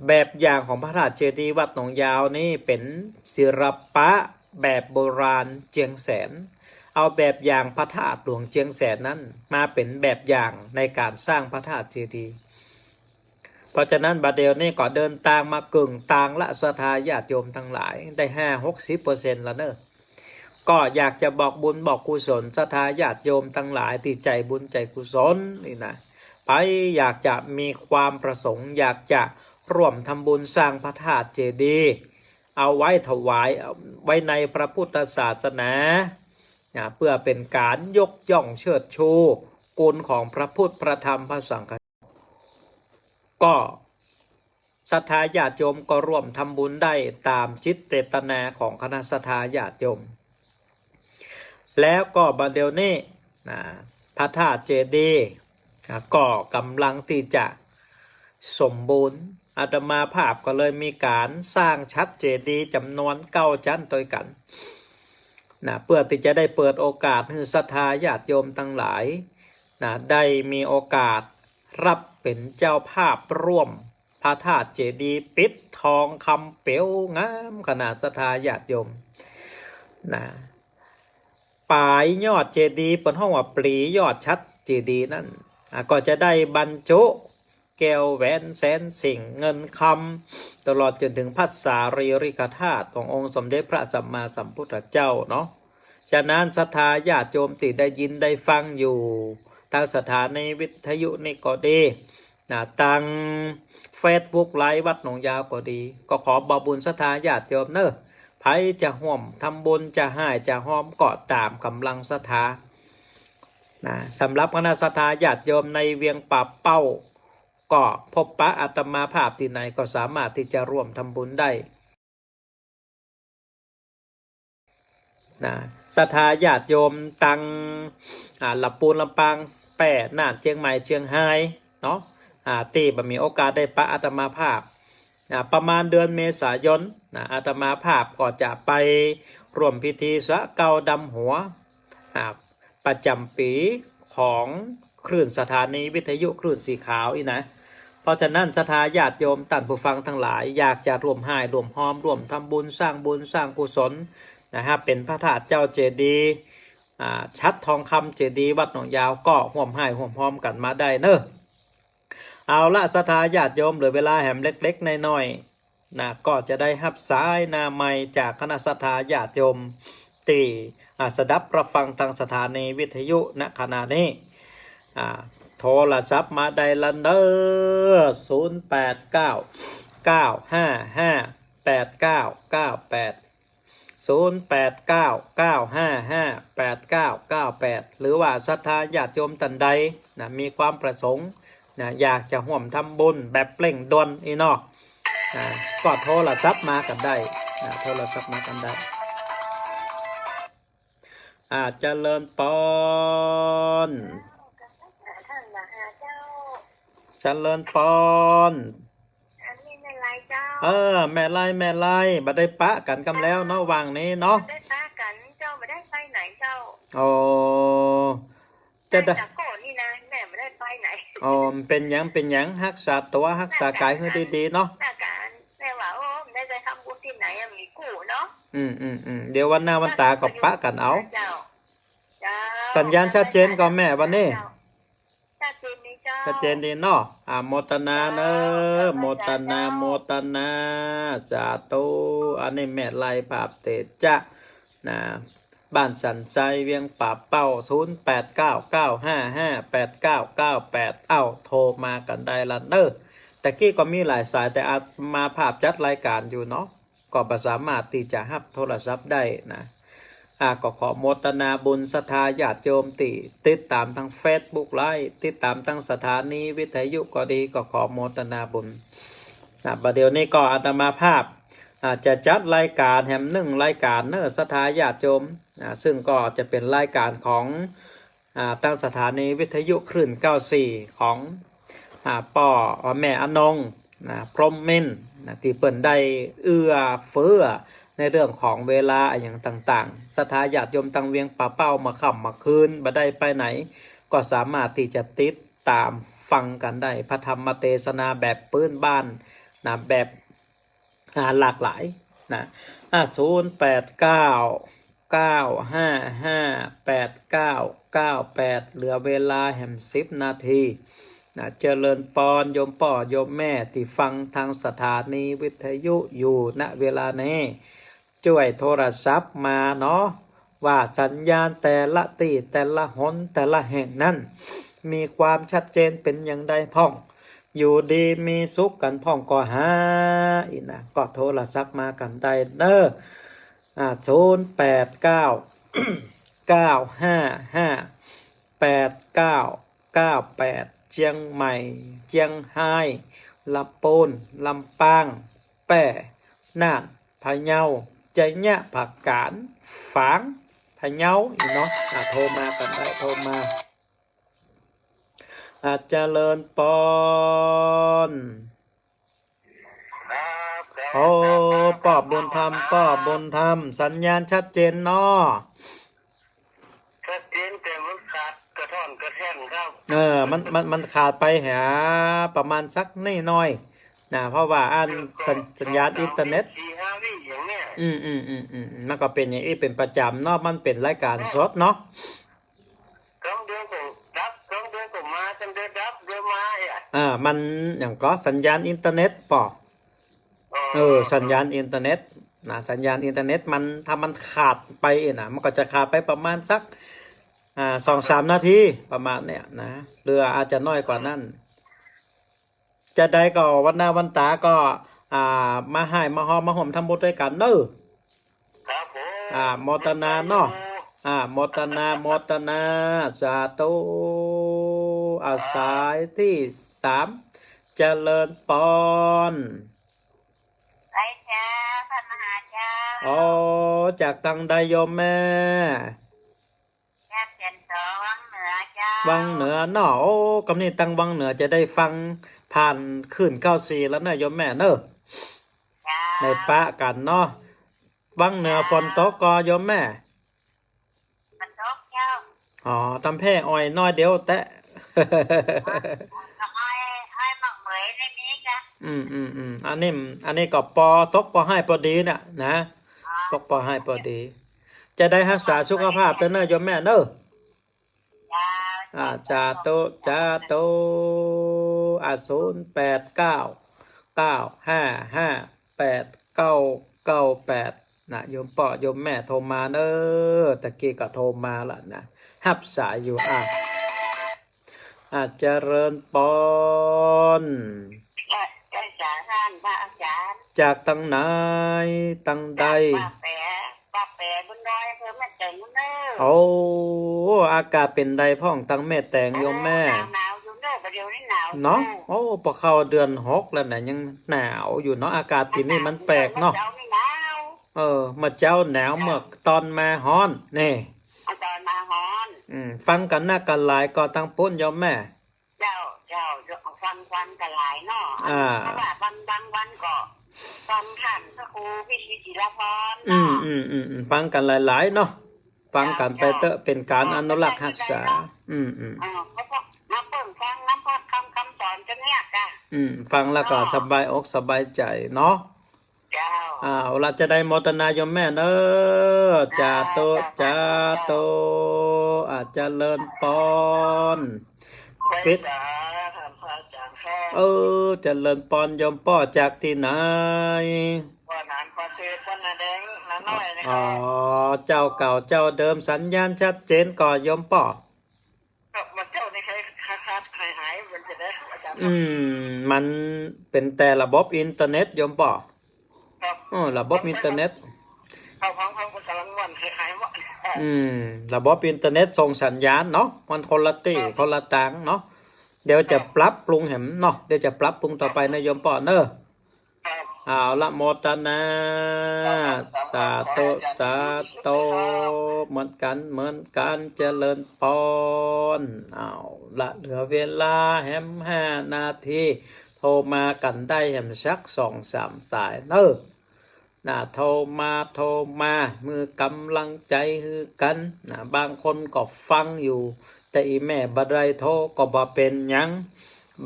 แบบอย่างของพระธาตุเจดีย์วัดหนองยาวนี่เป็นศิลปะแบบโบราณเจียงแสนเอาแบบอย่างพระธาตุหลวงเจียงแสนนั้นมาเป็นแบบอย่างในการสร้างพระธาตุเจดีย์เพราะฉะนั้นบัดเดี๋ยวนี้ก็เดินทางมากึ่งต่างละศรัทธาญาติโยมทั้งหลายได้50-60%แล้วเนอะก็อยากจะบอกบุญบอกกุศลศรัทธาญาติโยมทั้งหลายที่ใจบุญใจกุศลนี่นะไปอยากจะมีความประสงค์อยากจะร่วมทำบุญสร้างพระธาตุเจดีย์เอาไว้ถวายไว้ในพระพุทธศาสนาเพื่อเป็นการยกย่องเชิดชูคุณของพระพุทธพระธรรมพระสังฆก็ศรัทธาญาติโยมก็ร่วมทำบุญได้ตามจิตเจตนาของคณะศรัทธาญาติโยมแล้วก็บัดเดี๋ยวนี้พระธาตุเจดีย์ก็กำลังที่จะสมบูรณ์อาตมาภาพก็เลยมีการสร้างชัดเจดีย์จำนวน9 ชั้นโดยกันเพื่อที่จะได้เปิดโอกาสให้ศรัทธาญาติโยมทั้งหลายได้มีโอกาสรับเป็นเจ้าภาพร่วมพระธาตุเจดีย์ปิดทองคำเป๋วงามขนาดศรัทธาญาติโยมปลายยอดเจดีย์เป็นห้องว่าปลียอดชัดเจดีย์นั้นก็จะได้บรรจุแก้วแหวนแสนสิ่งเงินคำตลอดจนถึงพัสสารีริกธาตุขององค์สมเด็จพระสัมมาสัมพุทธเจ้าเนาะฉะนั้นศรัทธาญาติโยมที่ได้ยินได้ฟังอยู่ทางสถานีวิทยุนี่ก็ดีทางเฟซบุ๊กไลฟ์วัดหนองยาวก็ดีก็ขอบอกบุญศรัทธาญาติโยมเนอะไผจะห่วมทำบุญจะให้จะห้อมก็ตามกำลังศรัทธาสำหรับคณะศรัทธาญาติโยมในเวียงป่าเป้าก็พบปะอาตมาภาพที่ไหนก็สามารถที่จะร่วมทำบุญได้ศรัทธาญาติโยมตังลำปูนลำปางแป่น่านเชียงใหม่เชียงรายเนาะตีบมีโอกาสได้ปะอาตมาภาพประมาณเดือนเมษายนอาตมาภาพก็จะไปร่วมพิธีสะเกาดำหัวประจำปีของคลื่นสถานีวิทยุคลื่นสีขาวอีนะเพราะฉะนั้นศรัทธาญาติโยมท่านผู้ฟังทั้งหลายอยากจะร่วมให้ร่วมหอมร่วมทำบุญสร้างกุศลเป็นพระธาตุเจ้าเจดีย์ชัดทองคำเจดีย์วัดหนองยาวก็ห่วมให้ห่วมหอมกันมาได้เนอะเอาละศรัทธาญาติโยมเหลือเวลาแหมเล็กๆน้อยๆก็จะได้รับสายนาใหม่จากคณะศรัทธาญาติโยมที่สดับรับฟังทางสถานีวิทยุณขณะนี้โทรศัพท์มาได้ละเนอ089-955-8998 หรือว่าศรัทธาญาติโยมท่านใดมีความประสงค์อยากจะร่วมทำบุญแบบเร่งด่วนอีนอก็โทรศัพท์มากันได้โทรศัพท์มากันได้เจริญปอนเจริญปอนแม่ไล่บัดได้ปะกันกำแล้วเนาะวางนี้เนาะได้ปะกันเจ้าไม่ได้ไปไหนเจ้าโอ้จะได้จากโกนี่นะ อ๋อเป็นหยังรักษาตัวรักษากายให้ดีๆเนาะหน้าการแม่ว่าโอ้ได้ไปทำบุญที่ไหนมีกู้เนาะเดี๋ยววันหน้าวันตาก็ปะกันเอาเจ้าเจ้าสัญญาณชัดเจนก่อนแม่วันนี้ชัดเจนดีเจ้าชัดเจนดีเนาะโมตนาเนอะโมตนาโมตนาสาธุอันนี้แม่ไล่ภาพเตจะนะบ้านสันใจเวียงป่าเป้า0899558998เอ้าโทรมากันได้ละเนอะแต่กี้ก็มีหลายสายแต่อาจมาภาพจัดรายการอยู่เนาะก็บ่สามารถที่จะรับโทรศัพท์ได้นะก็ขอโมทนาบุญศรัทธาญาติโยมติดตามทาง Facebook ไลฟ์ติดตามทางสถานีวิทยุก็ดีก็ขอโมทนาบุญประเดี๋ยวนี้ก็อาตมาภาพจะจัดรายการแห่งหนึ่งรายการเนอศรัทธาญาติโยมซึ่งก็จะเป็นรายการของตั้งสถานีวิทยุคลื่น94ของป่อแม่อนงพรหมเม่นที่เปิ่นได้เอื้อเฟื้อในเรื่องของเวลาอย่างต่างๆศรัทธาญาติโยมตังเวียงป่าเป้ามาค่ำมาคืนบ่ได้ไปไหนก็สามารถที่จะติดตามฟังกันได้พระธรรมเทศนาแบบปื้นบ้านแบบหลากหลายนะ0899555898เหลือเวลาแห่ง10 นาทีเจริญปอนโยมป่อโยมแม่ที่ฟังทางสถานีวิทยุอยู่ณเวลานี้ช่วยโทรศัพท์มาเนาะว่าสัญญาณแต่ละที่แต่ละหนแต่ละแห่งนั้นมีความชัดเจนเป็นอย่างใดพ้องอยู่ดีมีสุขกันพ้องก็หาอีกนะก็โทรศัพท์มากันได้เด้อ0899555898เชียงใหม่เชียงไฮ้ลำพูนลำปางแป้น่านพะเยาใจเนี้ยผักกาดฝางพะเยาอีกเนาะโทรมากันได้โทรมาเจริญปอนโอ้ป้อบุญธรรมป้อบุญธรรมสัญญาณชัดเจนเนาะชัดเจนแต่มันขาดกระท่อนกระแท่นครับมันขาดไปหาประมาณสักนิดหน่อยเพราะว่าสัญญาณอินเทอร์เน็ต4-5 วิอย่างเนี้ยมันก็เป็นอย่างนี้เป็นประจำเนาะมันเป็นรายการสดเนาะต้องเดือนผมรับต้องเดือนผมมาต้องเดือนรับเดือนมามันอย่างก็สัญญาณอินเทอร์เน็ตป่อสัญญาณอินเทอร์เน็ตสัญญาณอินเทอร์เน็ตมันถ้ามันขาดไปมันก็จะขาดไปประมาณสัก2-3 นาทีประมาณเนี้ยนะหรืออาจจะน้อยกว่านั้นจะได้ก็วันหน้าวันตาก็มาให้มาหอมมาห่มทำบุญด้วยกันเด้อครับผมโมทนาเนาะโมทนาสาธุสายที่3เจริญปอนไปจ้าพระมหาเจ้าจากทางใดโยมแม่จากเปลี่ยนสอวังเหนือเจ้าวังเหนือเนาะกำนี้ตั้งวังเหนือจะได้ฟังผ่านคืน94แล้วเนอะโยมแม่เนอะในปะกันเนาะวังเหนือฝนตกก็โยมแม่ฝนตกเจ้าทำแพ่อ้อยน้อยเดียวแตะอ้อยหมักเหมยได้มีจ้ะอันนี้ก็ปอตกปอให้พอดีน่ะนะตกปอให้พอดีจะได้รักษาสุขภาพเนอะโยมแม่เนอะจาโต0899555898โยมป่อโยมแม่โทรมาเนอะตะกี้ก็โทรมาละนะฮับสายอยู่เจริญปอนจากตั้งไหนตั้งใดป้าแปะบุญน้อยเพิ่มแม่แต่งบุญเนออากาศเป็นใดพ่องตั้งแม่แต่งโยมแม่หนาวอยู่เนอะประเดี๋ยวนี้หนาวเนาะพอเข้าเดือน6แล้วนะยังหนาวอยู่เนาะอากาศปีนี้มันแปลกเนาะมาเจ้าหนาวเมื่อตอนมาฮ้อนนี่ตอนมาฮ้อนฟังกันหน้ากันหลายก็ตั้งปุ้นโยมแม่เจ้าฟังกันหลายเนาะเพราะว่าบางวันก็ฟังท่านพระครูพิชิตศิลพรฟังกันหลายๆเนาะฟังกันไปเตอะเป็นการอนุรักษ์รักษาเพราะน้ำเปิ่งฟังน้ำพอดค จะเงียบจ้ะฟังแล้วก็สบายอกสบายใจเนาะเจ้าเราจะได้โมทนายมแม่เนอจาโตจาโตอาจจะเลินปอนปิดจะเลินปอนยมป้อจากที่ไหนว่านานกว่าเศษวันนาแดงนาน้อยนะครับเจ้าเก่าเจ้าเดิมสัญญาณชัดเจนก่อยมป้อมันเจ้าในใครคาดหายมันจะได้อาจารย์มันเป็นแต่ระบบอินเทอร์เน็ตยมป้อระบบอินเทอร์เน็ตเขาพังกำลังวันหายหมดระบบอินเทอร์เน็ตส่งสัญญาณเนาะมันคนละตีคนละต่างเนาะเดี๋ยวจะปรับปรุงเห็นเนาะเดี๋ยวจะปรับปรุงต่อไปนะโยมป้อเนอะละโมทนาสาธุสาธุเหมือนกันเจริญพรละเหลือเวลาแฮม5 นาทีโทรมากันได้แฮมชัก2-3 สายเนอะโทรมามือกำลังใจคือกันบางคนก็ฟังอยู่แต่อีแม่บัดไรโทรก็บ่เป็นยัง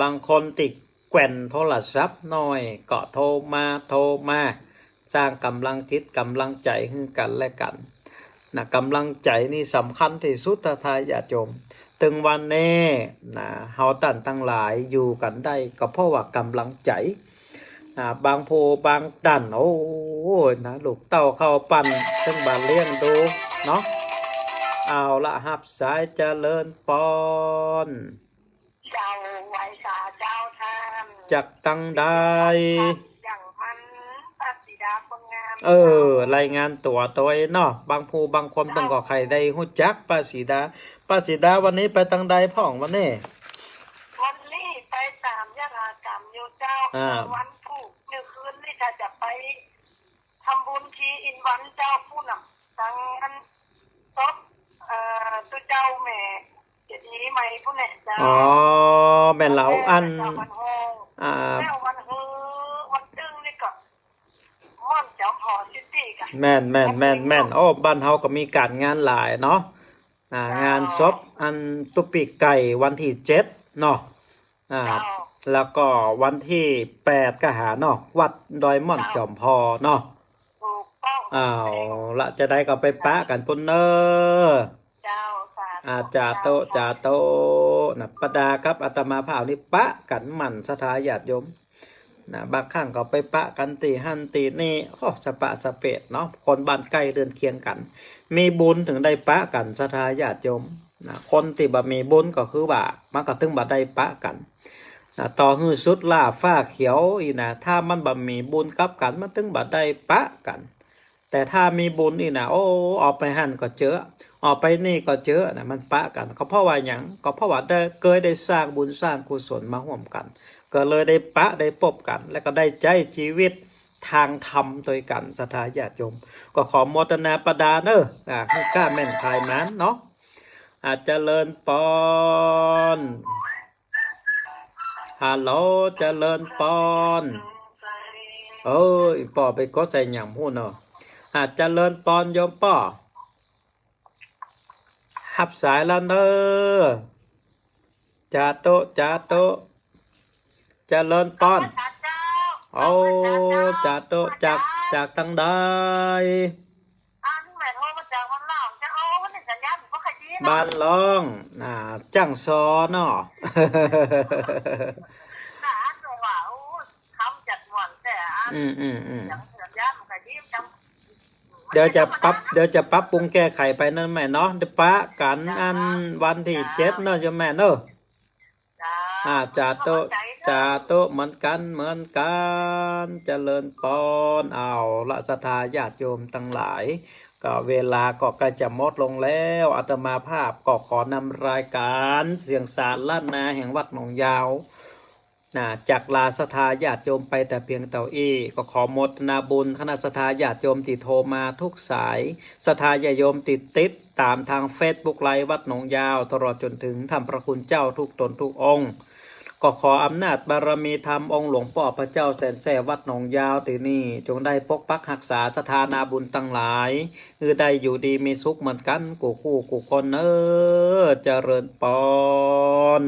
บางคนติดแก่นโทรศัพท์น้อยก็โทรมาสร้างกำลังจิตกำลังใจคือกันและกันกำลังใจนี่สำคัญที่สุดทายญาติโยมถึงวันนี้เฮาตั้นทั้งหลายอยู่กันได้ก็เพราะว่ากำลังใจบางโพบางดันลูกเต้าเข้าปั่นซึ่งบานเลี้ยงดูเนาะละหับสายเจริญปอนเจ้าไว้สาเจ้าทำจากตั้งได้อย่างมันป้าสีดาคนงามรายงานตัวเนาะบางโพบางคนเพิ่งก็ใครได้ฮู้จักป้าสีดาวันนี้ไปตั้งใดพ่องวันนี้ไปตามยถากรรมโยเจ้าวันผูกเมื่อคืนนี่จะไปทำบุญทีอินวันเจ้าผู้นำตั้งนั้นซบตัวเจ้าแม่เจ็ดนี้ไหมผู้เนี่ยเจ้าแม่เหล่าอันแล้ววันตึงนี่ก็ม่อนเจ้าพอซิตี้กันแม่นบ้านเฮาก็มีการงานหลายเนาะงานซบอันตุปีไก่วันที่7เนาะแล้วก็วันที่8ก็หาเนาะวัดดอยม่อนจอมพอเนาะละจะได้ก็ไปปะกันปุ่นเนอจาโตประดาครับอาตมาภาพนี่ปะกันหมั่นสถาญาติโยมบางครั้งก็ไปปะกันตีหันตีนี่สปะสเปดเนาะคนบ้านใกล้เดินเคียงกันมีบุญถึงได้ปะกันสถาญาติโยมคนที่บ่มีบุญก็คือว่ามันก็ถึงบ่ได้ปะกันต่อหื้อสุดล่าฟ้าเขียวถ้ามันบ่มีบุญกับกันมันถึงบ่ได้ปะกันแต่ถ้ามีบุญออกไปหันก็เจอออกไปนี่ก็เจอมันปะกันก็เพราะว่าหยังก็เพราะว่าเคยได้สร้างบุญสร้างกุศลมาร่วมกันก็เลยได้ปะได้พบกันแล้วก็ได้ใจชีวิตทางธรรมโดยกันศรัทธาญาติโยมก็ขอโมทนาประดาให้กล้าแม่นภายนั้นเนาะอาจจะเลินปอนฮัลโหลเจริญปอนป่อไปก็ใส่หยังพูดเนาะอาจจะเลินปอนโยมป่อหับสายแล้วเนอจาโตเจริญปอนจาโตจากตั้งได้บ้านลองจังซอเนาะเดี๋ยวจะปรับปรุงแก้ไขไปนั่นแม่เนาะเดี๋ยวปะกันอันวันที่7เนาะจ้ะแม่เนาะจาโตเหมือนกันเจริญปอนละศรัทธาญาติโยมทั้งหลายก็เวลาก็ใกล้จะหมดลงแล้วอาตมาภาพก็ขอนำรายการเสียงสารล้านนาแห่งวัดหนองยาวจากลาศรัทธาญาติโยมไปแต่เพียงเท่าก็ขอโมทนาบุญคณะศรัทธาญาติโยมติดโทรมาทุกสายศรัทธาญาติโยมติดตามทางเฟซบุ๊กไลฟ์วัดหนองยาวตลอดจนถึงธรรมพระคุณเจ้าทุกตนทุกองค์ก็ขออำนาจบารมีธรรมองค์หลวงพ่อพระเจ้าแสนแสวัดหนองยาวที่นี่จงได้ปกปักรักษาสถานาบุญตั้งหลายได้อยู่ดีมีสุขเหมือนกันกูคนเจริญปอน